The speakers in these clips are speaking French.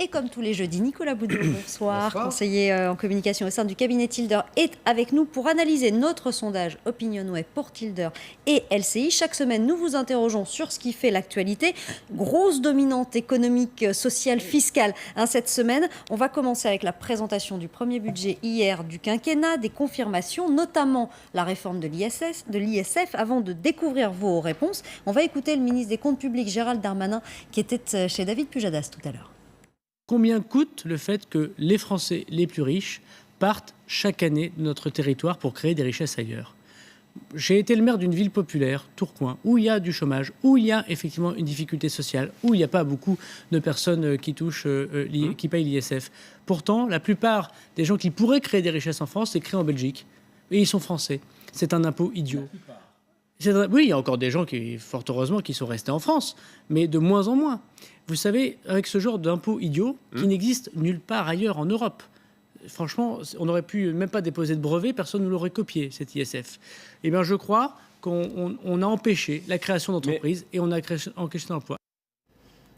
Et comme tous les jeudis, Nicolas Boudou, bonsoir, conseiller en communication au sein du cabinet Tilder, est avec nous pour analyser notre sondage OpinionWay pour Tilder et LCI. Chaque semaine, nous vous interrogeons sur ce qui fait l'actualité. Grosse dominante économique, sociale, fiscale. Cette semaine, on va commencer avec la présentation du premier budget hier du quinquennat, des confirmations, notamment la réforme de l'ISF. Avant de découvrir vos réponses, on va écouter le ministre des Comptes publics, Gérald Darmanin, qui était chez David Pujadas tout à l'heure. Combien coûte le fait que les Français les plus riches partent chaque année de notre territoire pour créer des richesses ailleurs ? J'ai été le maire d'une ville populaire, Tourcoing, où il y a du chômage, où il y a effectivement une difficulté sociale, où il n'y a pas beaucoup de personnes qui payent l'ISF. Pourtant, la plupart des gens qui pourraient créer des richesses en France, c'est créé en Belgique. Et ils sont français. C'est un impôt idiot. Oui, il y a encore des gens qui, fort heureusement, qui sont restés en France, mais de moins en moins. Vous savez, avec ce genre d'impôt idiot qui n'existe nulle part ailleurs en Europe, franchement, on n'aurait pu même pas déposer de brevet, personne ne l'aurait copié, cet ISF. Eh bien, je crois qu'on a empêché la création d'entreprises et on a empêché l'emploi.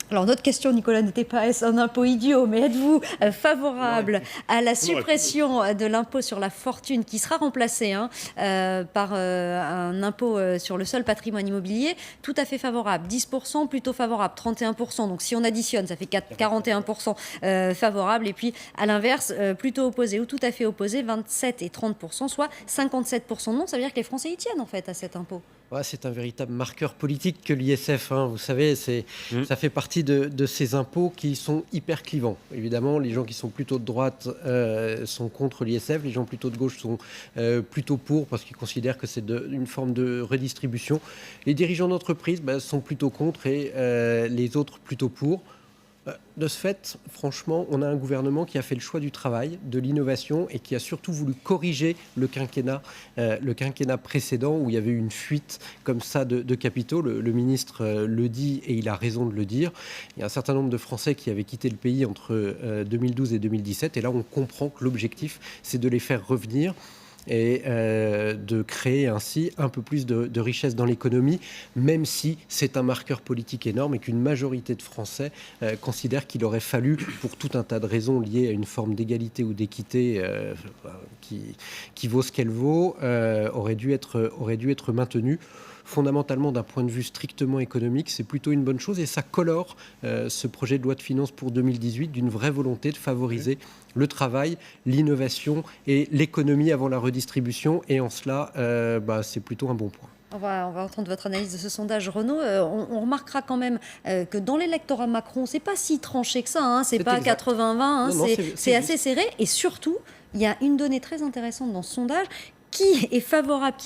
Alors, notre question, Nicolas, n'était pas est-ce un impôt idiot, mais êtes-vous favorable à la suppression de l'impôt sur la fortune qui sera remplacé par un impôt sur le seul patrimoine immobilier? Tout à fait favorable. 10%, plutôt favorable. 31%. Donc, si on additionne, ça fait 41% favorable. Et puis, à l'inverse, plutôt opposé ou tout à fait opposé, 27 et 30%, soit 57% non. Ça veut dire que les Français y tiennent, en fait, à cet impôt. Ouais, c'est un véritable marqueur politique que l'ISF. Vous savez, ça fait partie de ces impôts qui sont hyper clivants. Évidemment, les gens qui sont plutôt de droite sont contre l'ISF. Les gens plutôt de gauche sont plutôt pour parce qu'ils considèrent que c'est une forme de redistribution. Les dirigeants d'entreprise sont plutôt contre et les autres plutôt pour. De ce fait, franchement, on a un gouvernement qui a fait le choix du travail, de l'innovation et qui a surtout voulu corriger le quinquennat précédent où il y avait eu une fuite comme ça de capitaux. Le ministre le dit et il a raison de le dire. Il y a un certain nombre de Français qui avaient quitté le pays entre 2012 et 2017 et là on comprend que l'objectif c'est de les faire revenir et de créer ainsi un peu plus de richesse dans l'économie, même si c'est un marqueur politique énorme et qu'une majorité de Français considèrent qu'il aurait fallu, pour tout un tas de raisons liées à une forme d'égalité ou d'équité qui vaut ce qu'elle vaut, aurait dû être maintenue. Fondamentalement, d'un point de vue strictement économique, c'est plutôt une bonne chose et ça colore ce projet de loi de finances pour 2018 d'une vraie volonté de favoriser le travail, l'innovation et l'économie avant la redistribution. Et en cela, c'est plutôt un bon point. On va entendre votre analyse de ce sondage, Renaud. On remarquera quand même que dans l'électorat Macron, c'est pas si tranché que ça. C'est pas 80-20. C'est assez serré. Et surtout, il y a une donnée très intéressante dans ce sondage. Qui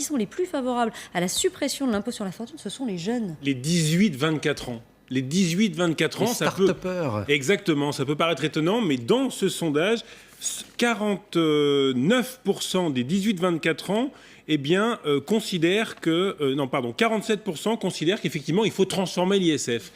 sont les plus favorables à la suppression de l'impôt sur la fortune? Ce sont les jeunes. Les 18-24 ans. Les 18-24 ans, ça peut... Exactement, ça peut paraître étonnant, mais dans ce sondage, 49% des 18-24 ans considèrent que... 47% considèrent qu'effectivement, il faut transformer l'ISF.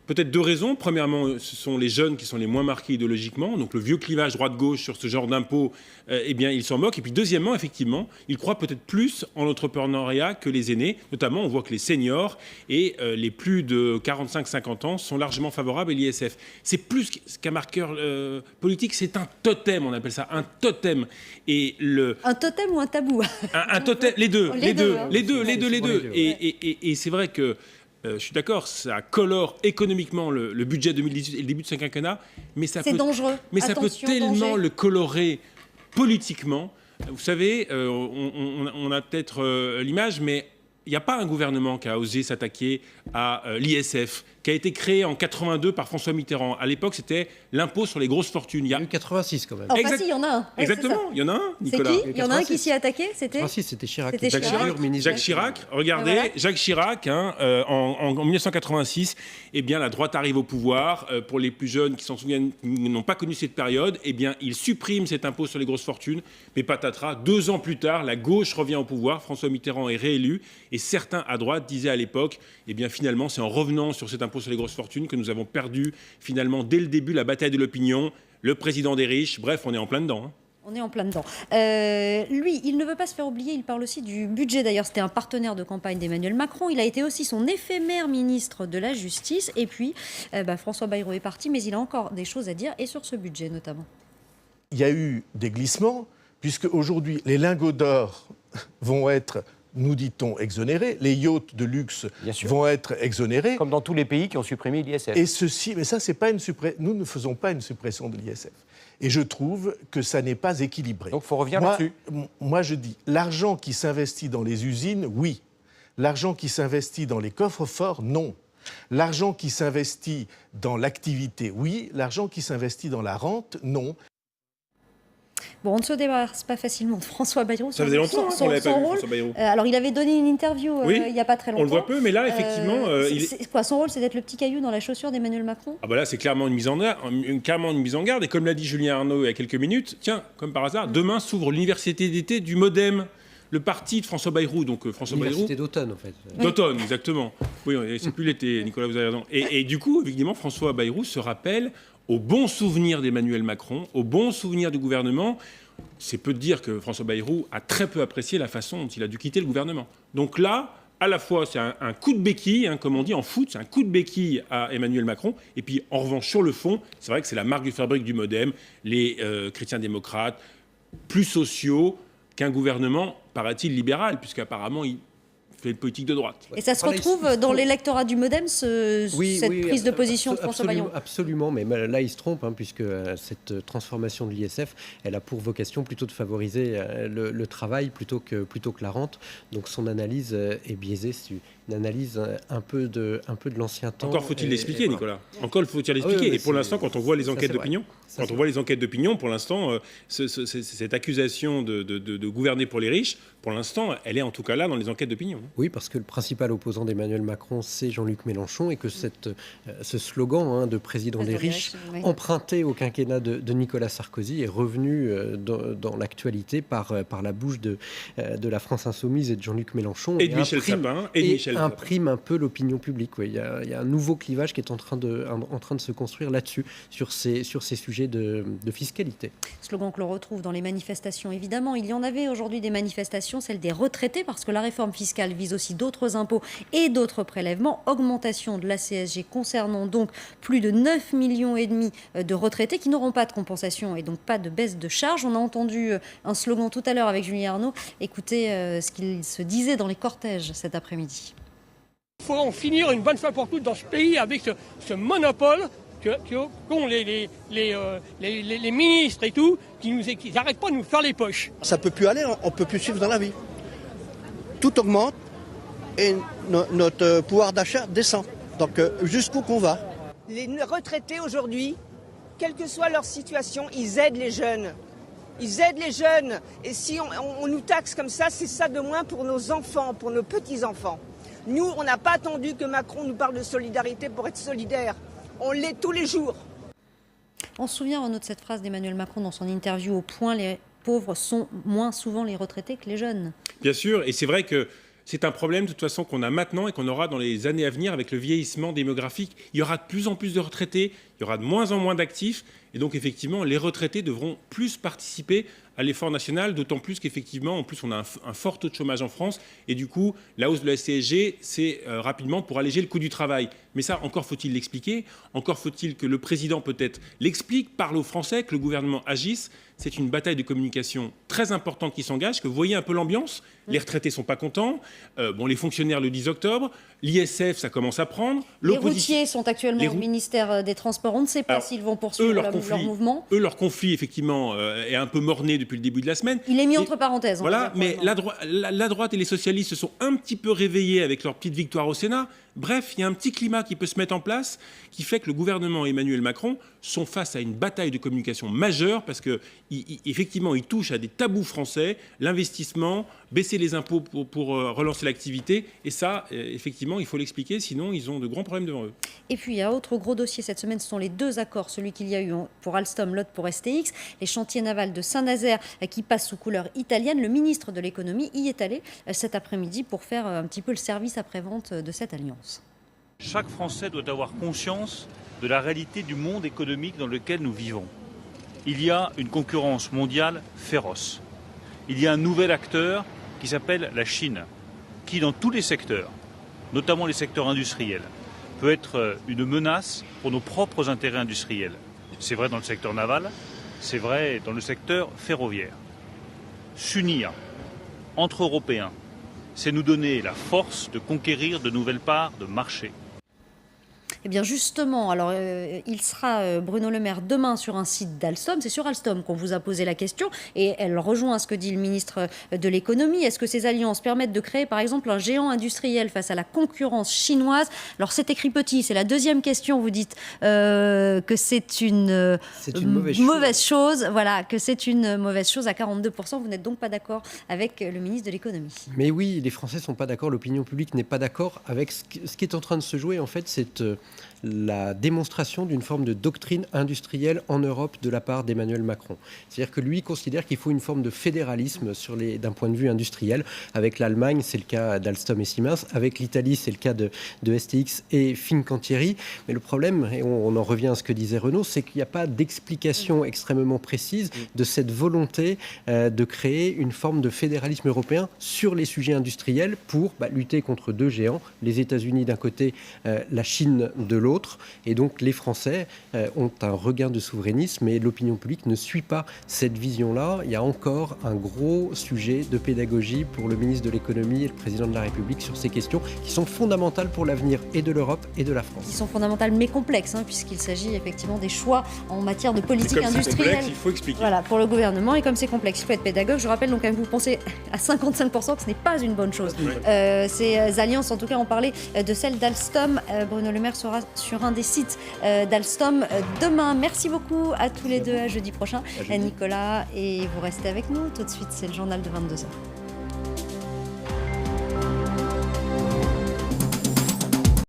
Peut-être deux raisons. Premièrement, ce sont les jeunes qui sont les moins marqués idéologiquement. Donc le vieux clivage droite-gauche sur ce genre d'impôt, ils s'en moquent. Et puis deuxièmement, effectivement, ils croient peut-être plus en l'entrepreneuriat que les aînés. Notamment, on voit que les seniors et les plus de 45-50 ans sont largement favorables à l'ISF. C'est plus qu'un marqueur politique, c'est un totem, on appelle ça un totem. Un totem ou un tabou? Un totem, les deux. Et c'est vrai que je suis d'accord, ça colore économiquement le budget 2018 et le début de ce quinquennat, mais ça peut tellement le colorer politiquement. Vous savez, on a peut-être l'image, mais il n'y a pas un gouvernement qui a osé s'attaquer à l'ISF, qui a été créé en 82 par François Mitterrand. À l'époque, c'était l'impôt sur les grosses fortunes. Il y a eu 86 quand même. Enfin, si, il y en a un. Exactement, il y y en a un, Nicolas. C'est qui? Il y en a un qui s'y est attaqué? C'était Chirac. Jacques Chirac, regardez, voilà. Jacques Chirac, en 1986, la droite arrive au pouvoir. Pour les plus jeunes qui s'en souviennent, qui n'ont pas connu cette période, il supprime cet impôt sur les grosses fortunes. Mais patatras, 2 ans plus tard, la gauche revient au pouvoir. François Mitterrand est réélu. Et certains à droite disaient à l'époque, finalement, c'est en revenant sur cet impôt sur les grosses fortunes que nous avons perdu, finalement, dès le début, la bataille de l'opinion, le président des riches. Bref, on est en plein dedans. On est en plein dedans. Lui, il ne veut pas se faire oublier, il parle aussi du budget. D'ailleurs, c'était un partenaire de campagne d'Emmanuel Macron. Il a été aussi son éphémère ministre de la Justice. Et puis, François Bayrou est parti, mais il a encore des choses à dire, et sur ce budget notamment. Il y a eu des glissements, puisque aujourd'hui, les lingots d'or vont être, nous dit-on, exonérés. Les yachts de luxe vont être exonérés. Comme dans tous les pays qui ont supprimé l'ISF. Et ceci, mais ça, c'est pas nous ne faisons pas une suppression de l'ISF. Et je trouve que ça n'est pas équilibré. Donc il faut revenir là-dessus. Moi, je dis, l'argent qui s'investit dans les usines, oui. L'argent qui s'investit dans les coffres-forts, non. L'argent qui s'investit dans l'activité, oui. L'argent qui s'investit dans la rente, non. Bon, on ne se débarrasse pas facilement de François Bayrou. Ça faisait longtemps qu'on l'avait pas vu, François Bayrou. Alors, il avait donné une interview il n'y a pas très longtemps. On le voit peu, mais là, effectivement... son rôle, c'est d'être le petit caillou dans la chaussure d'Emmanuel Macron? Ah bah là, c'est clairement une mise en garde. Et comme l'a dit Julien Arnaud il y a quelques minutes, tiens, comme par hasard, demain s'ouvre l'université d'été du MoDem, le parti de François Bayrou. Donc François Bayrou... L'université d'automne, en fait. D'automne, exactement. Oui, c'est plus l'été, Nicolas, vous avez raison. Et du coup, évidemment, François Bayrou se rappelle au bon souvenir d'Emmanuel Macron, au bon souvenir du gouvernement. C'est peu de dire que François Bayrou a très peu apprécié la façon dont il a dû quitter le gouvernement. Donc là, à la fois, c'est un coup de béquille, comme on dit en foot, c'est un coup de béquille à Emmanuel Macron. Et puis, en revanche, sur le fond, c'est vrai que c'est la marque de fabrique du MoDem, les chrétiens démocrates, plus sociaux qu'un gouvernement, paraît-il, libéral, puisqu'apparemment, il fait une politique de droite. Et ça se retrouve dans l'électorat du MoDem, cette prise de position de François Bayrou? Absolument, mais là, il se trompe, puisque cette transformation de l'ISF, elle a pour vocation plutôt de favoriser le travail plutôt que la rente. Donc son analyse est biaisée. C'est une analyse un peu de l'ancien temps. Encore faut-il l'expliquer, Nicolas. Encore faut-il l'expliquer. Et pour l'instant, quand on voit les enquêtes d'opinion, pour l'instant, cette accusation de gouverner pour les riches, pour l'instant, elle est en tout cas là dans les enquêtes d'opinion. Oui, parce que le principal opposant d'Emmanuel Macron, c'est Jean-Luc Mélenchon, et que ce slogan de président des riches, emprunté au quinquennat de Nicolas Sarkozy, est revenu dans l'actualité par la bouche de la France Insoumise et de Jean-Luc Mélenchon. Et de Michel Sapin. Et imprime un peu l'opinion publique. Oui. Il y a un nouveau clivage qui est en train de se construire là-dessus, sur ces sujets de fiscalité. Slogan que l'on retrouve dans les manifestations, évidemment. Il y en avait aujourd'hui des manifestations, celle des retraités, parce que la réforme fiscale vise aussi d'autres impôts et d'autres prélèvements. Augmentation de la CSG concernant donc plus de 9,5 millions de retraités qui n'auront pas de compensation et donc pas de baisse de charges. On a entendu un slogan tout à l'heure avec Julien Arnaud. Écoutez ce qu'il se disait dans les cortèges cet après-midi. Il faut en finir une bonne fois pour toutes dans ce pays avec ce monopole qu'ont les ministres et tout, qui n'arrêtent pas de nous faire les poches. Ça ne peut plus aller, on ne peut plus suivre dans la vie. Tout augmente et notre pouvoir d'achat descend. Donc jusqu'où qu'on va? Les retraités aujourd'hui, quelle que soit leur situation, ils aident les jeunes. Ils aident les jeunes. Et si on nous taxe comme ça, c'est ça de moins pour nos enfants, pour nos petits-enfants. Nous, on n'a pas attendu que Macron nous parle de solidarité pour être solidaire. On l'est tous les jours. On se souvient, Renaud, de cette phrase d'Emmanuel Macron dans son interview au Point, les pauvres sont moins souvent les retraités que les jeunes. Bien sûr, et c'est vrai que c'est un problème de toute façon qu'on a maintenant et qu'on aura dans les années à venir avec le vieillissement démographique. Il y aura de plus en plus de retraités, il y aura de moins en moins d'actifs, et donc effectivement les retraités devront plus participer à l'effort national, d'autant plus qu'effectivement, en plus, on a un fort taux de chômage en France, et du coup, la hausse de la CSG, c'est rapidement pour alléger le coût du travail. Mais ça, encore faut-il l'expliquer, encore faut-il que le président peut-être l'explique, parle aux Français, que le gouvernement agisse. C'est une bataille de communication très importante qui s'engage, que vous voyez un peu l'ambiance. Les retraités ne sont pas contents, les fonctionnaires le 10 octobre, l'ISF, ça commence à prendre. Les routiers sont actuellement au ministère des Transports, on ne sait pas s'ils vont poursuivre leur mouvement. Leur conflit, effectivement, est un peu morné depuis le début de la semaine. Il est mis entre parenthèses. Voilà, mais la droite et les socialistes se sont un petit peu réveillés avec leur petite victoire au Sénat. Bref, il y a un petit climat qui peut se mettre en place qui fait que le gouvernement et Emmanuel Macron sont face à une bataille de communication majeure parce qu'effectivement, ils touchent à des tabous français, l'investissement, baisser les impôts pour relancer l'activité. Et ça, effectivement, il faut l'expliquer, sinon ils ont de grands problèmes devant eux. Et puis, il y a autre gros dossier cette semaine, ce sont les deux accords, celui qu'il y a eu pour Alstom, l'autre pour STX, les chantiers navals de Saint-Nazaire qui passent sous couleur italienne. Le ministre de l'économie y est allé cet après-midi pour faire un petit peu le service après-vente de cette alliance. Chaque Français doit avoir conscience de la réalité du monde économique dans lequel nous vivons. il y a une concurrence mondiale féroce. Il y a un nouvel acteur qui s'appelle la Chine, qui dans tous les secteurs, notamment les secteurs industriels, peut être une menace pour nos propres intérêts industriels. C'est vrai dans le secteur naval, c'est vrai dans le secteur ferroviaire. S'unir entre Européens, c'est nous donner la force de conquérir de nouvelles parts de marché. Eh bien justement, alors il sera Bruno Le Maire demain sur un site d'Alstom. C'est sur Alstom qu'on vous a posé la question et elle rejoint ce que dit le ministre de l'économie. Est-ce que ces alliances permettent de créer par exemple un géant industriel face à la concurrence chinoise? Alors c'est écrit petit, c'est la deuxième question. Vous dites que c'est une mauvaise chose. Voilà, que c'est une mauvaise chose à 42%. Vous n'êtes donc pas d'accord avec le ministre de l'économie? Mais oui, les Français ne sont pas d'accord, l'opinion publique n'est pas d'accord avec ce qui est en train de se jouer. En fait, c'est la démonstration d'une forme de doctrine industrielle en Europe de la part d'Emmanuel Macron. C'est-à-dire que lui considère qu'il faut une forme de fédéralisme d'un point de vue industriel. Avec l'Allemagne, c'est le cas d'Alstom et Siemens. Avec l'Italie, c'est le cas de STX et Fincantieri. Mais le problème, et on en revient à ce que disait Renaud, c'est qu'il n'y a pas d'explication extrêmement précise de cette volonté de créer une forme de fédéralisme européen sur les sujets industriels pour lutter contre deux géants, les États-Unis d'un côté, la Chine de l'autre. Et donc les Français ont un regain de souverainisme et l'opinion publique ne suit pas cette vision-là. Il y a encore un gros sujet de pédagogie pour le ministre de l'économie et le président de la République sur ces questions qui sont fondamentales pour l'avenir et de l'Europe et de la France. Qui sont fondamentales mais complexes, puisqu'il s'agit effectivement des choix en matière de politique comme industrielle. C'est complexe, il faut expliquer. Voilà, pour le gouvernement, et comme c'est complexe, il faut être pédagogue. Je rappelle donc que vous pensez à 55% que ce n'est pas une bonne chose. Ces alliances, en tout cas, on parlait de celle d'Alstom. Bruno Le Maire sera sur un des sites d'Alstom demain. Merci beaucoup à tous les deux, à jeudi prochain. Nicolas, et vous restez avec nous. Tout de suite, c'est le journal de 22h.